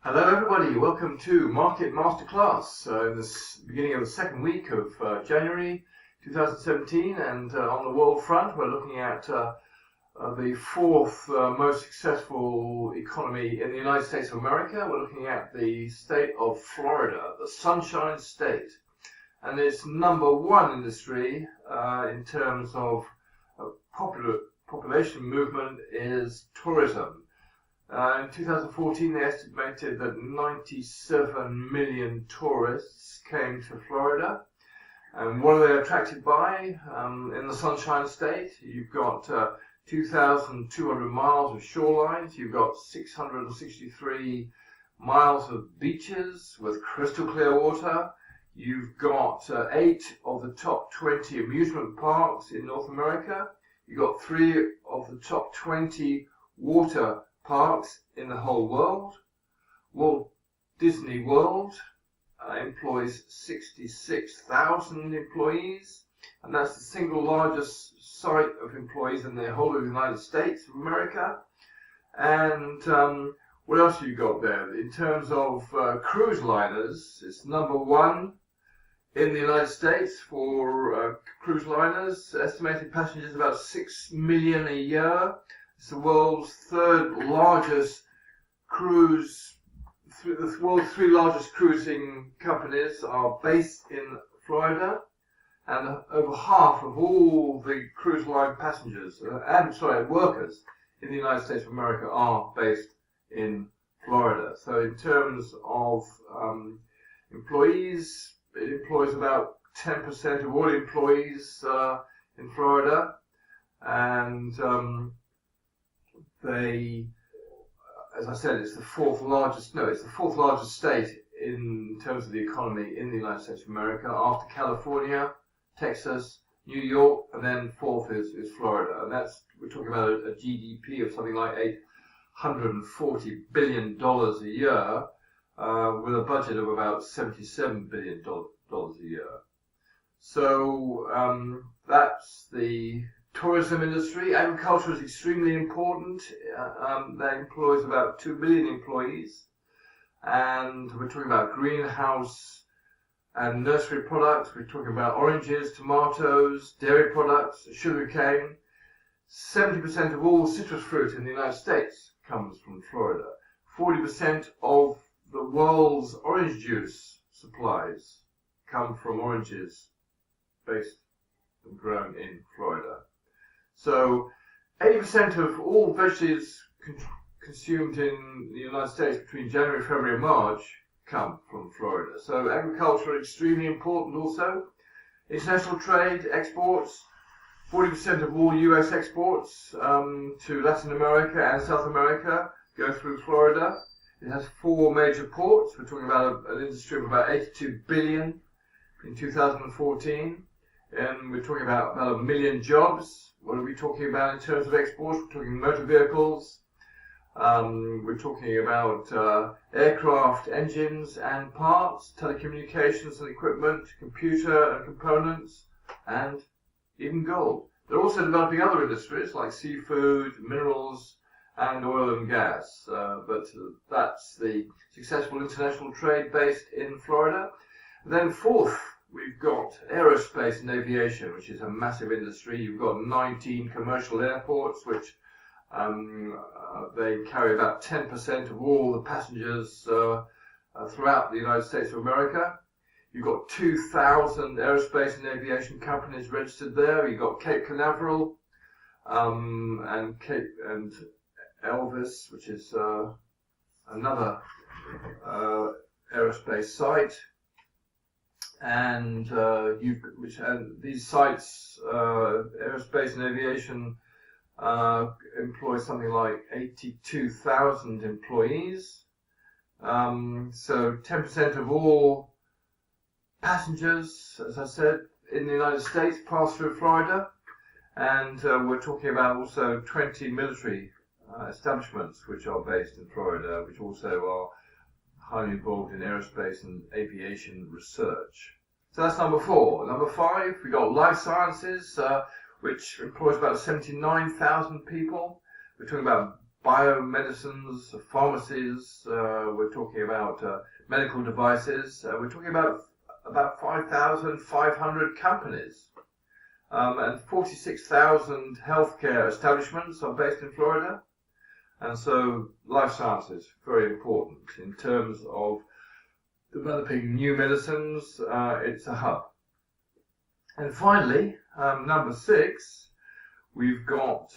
Hello everybody, welcome to Market Masterclass in the beginning of the second week of January 2017, and on the world front we're looking at the fourth most successful economy in the United States of America. We're looking at the state of Florida, the Sunshine State, and its number one industry in terms of population movement is tourism. In 2014, they estimated that 97 million tourists came to Florida. And what are they attracted by? In the Sunshine State, you've got 2,200 miles of shorelines. You've got 663 miles of beaches with crystal clear water. You've got 8 of the top 20 amusement parks in North America. You've got 3 of the top 20 water parks in the whole world. Walt Disney World employs 66,000 employees, and that's the single largest site of employees in the whole of the United States of America. And what else have you got there? In terms of cruise liners, it's number one in the United States for cruise liners. Estimated passengers about 6 million a year. It's the world's third largest cruise. The world's 3 largest cruising companies are based in Florida, and over half of all the cruise line passengers workers in the United States of America are based in Florida. So in terms of employees, it employs about 10% of all employees in Florida, and as I said, it's the fourth largest state in terms of the economy in the United States of America, after California, Texas, New York, and then fourth is Florida. And we're talking about a GDP of something like $840 billion a year, with a budget of about $77 billion a year. So that's the tourism industry. Agriculture is extremely important. That employs about 2 million employees, and we're talking about greenhouse and nursery products. We're talking about oranges, tomatoes, dairy products, sugarcane. 70% of all citrus fruit in the United States comes from Florida. 40% of the world's orange juice supplies come from oranges based and grown in Florida. So 80% of all veggies consumed in the United States between January, February and March come from Florida. So agriculture is extremely important also. International trade, exports, 40% of all US exports to Latin America and South America go through Florida. It has 4 major ports. We're talking about an industry of about 82 billion in 2014. And we're talking about 1 million jobs. What are we talking about in terms of exports? We're talking motor vehicles. We're talking about aircraft engines and parts, telecommunications and equipment, computer and components, and even gold. They're also developing other industries like seafood, minerals, and oil and gas. But that's the successful international trade based in Florida. And then fourth, we've got aerospace and aviation, which is a massive industry. You've got 19 commercial airports, which they carry about 10% of all the passengers throughout the United States of America. You've got 2,000 aerospace and aviation companies registered there. You've got Cape Canaveral and Elvis, which is another aerospace site. And these sites, aerospace and aviation, employ something like 82,000 employees. So 10% of all passengers, as I said, in the United States pass through Florida. And we're talking about also 20 military establishments which are based in Florida, which also are highly involved in aerospace and aviation research. So that's number 4. Number 5, we got life sciences, which employs about 79,000 people. We're talking about biomedicines, pharmacies. We're talking about medical devices. We're talking about 5,500 companies. And 46,000 healthcare establishments are based in Florida. And so life sciences, very important in terms of developing new medicines. It's a hub. And finally, number 6, we've got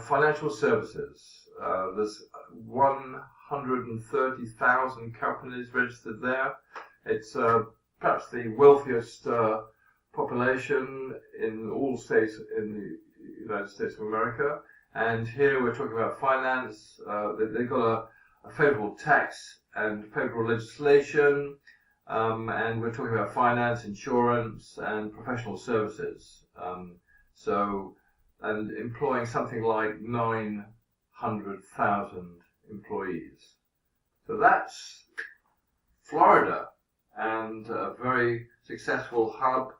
financial services. There's 130,000 companies registered there. It's perhaps the wealthiest population in all states in the United States of America. And here we're talking about finance. They've got a favourable tax and favourable legislation. And we're talking about finance, insurance, and professional services. And employing something like 900,000 employees. So that's Florida, and a very successful hub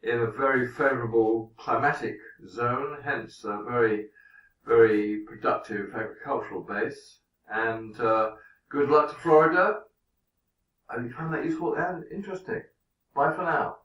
in a very favourable climatic zone, hence a very, very productive agricultural base. And good luck to Florida. I hope you found that useful and interesting. Bye for now.